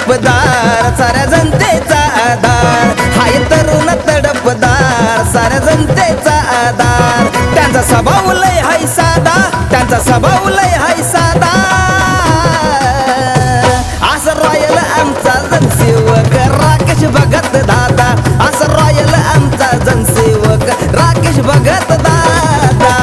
तडपदार साऱ्या जनतेचा आधार हाय तरुण तडपदार साऱ्या जनतेचा आधार त्यांचा स्वभाव लय हाय साधा त्यांचा स्वभाव लय हाय साधा असं रॉयल आमचा जनसेवक राकेश भगत दादा असं रॉयल आमचा जनसेवक राकेश भगत दादा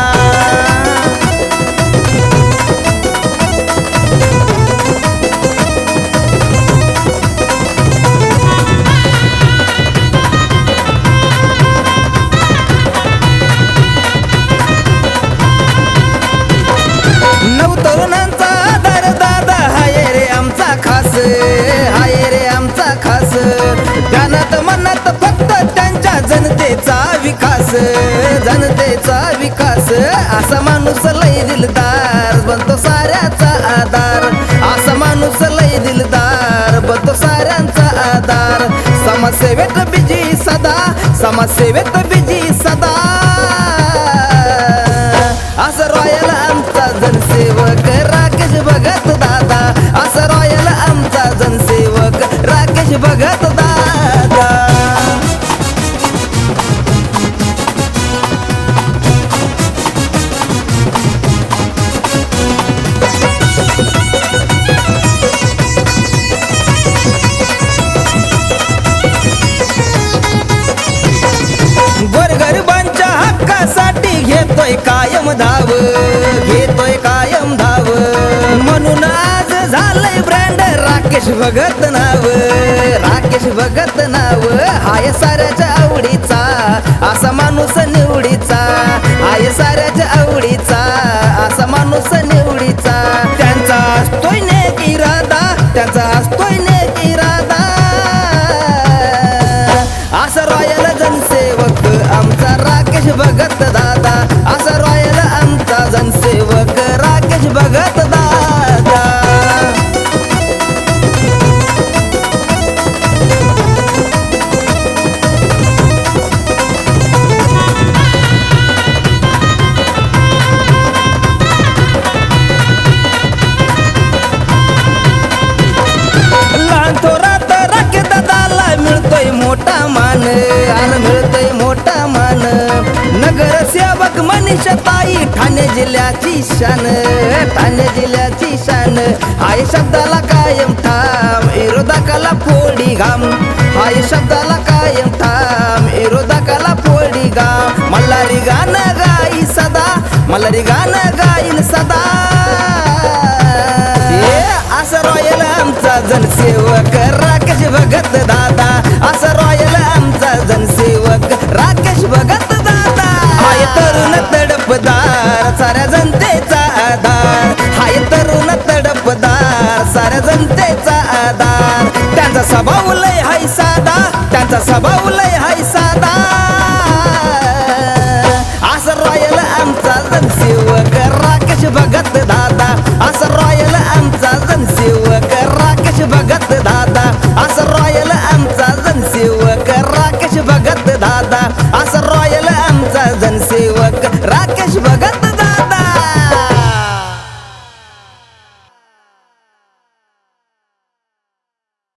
तरुणांचा आधार दादा हाय रे आमचा खास हाय रे आमचा खास ध्यानात मनात फक्त त्यांच्या जनतेचा विकास असा माणूस लय दिलदार बनतो साऱ्याचा आधार असा माणूस लय दिलदार बनतो साऱ्यांचा आधार समाजसेवेत बिजी सदा असं रॉयल आमचा जनसेवक राकेश भगत दादा असं रॉयल आमचा जनसेवक राकेश भगत दादा गोरगरिबांच्या हक्कासाठी घेतोय कायम धाव म्हणून आज झालंय ब्रँड राकेश भगत नाव हाय साऱ्याच्या आवडीचा असा माणूस निवडीचा हाय साऱ्याच्या आवडीचा असा माणूस निवडीचा त्यांचा असतोय नेक इरादा असं रॉयल जनसेवक आमचा राकेश भगत दादा असं रॉयल आमचा जनसेवक राकेश भगत दादा लहान थोरात राकेश दादाला मिळतोय मोठा मान नगरसेवक मनीषाताई ठाणे जिल्ह्याची शान हाय शब्दाला कायम ठाम विरोधकाला फोडी घाम हाय शब्दाला कायम ठाम विरोधकाला फोडी घाम मल्हारी गाणं गाईल सदा असं रॉयल आमचा जनसेवक राकेश भगत दादा असं रॉयल आमचा जनसेवक राकेश भगत दादा हाय तरुण तडपदार साऱ्या जनतेचा आधार हाय तरुण तडपदार साऱ्या जनतेचा आधार त्यांचा स्वभाव लय हाय साधा त्यांचा स्वभाव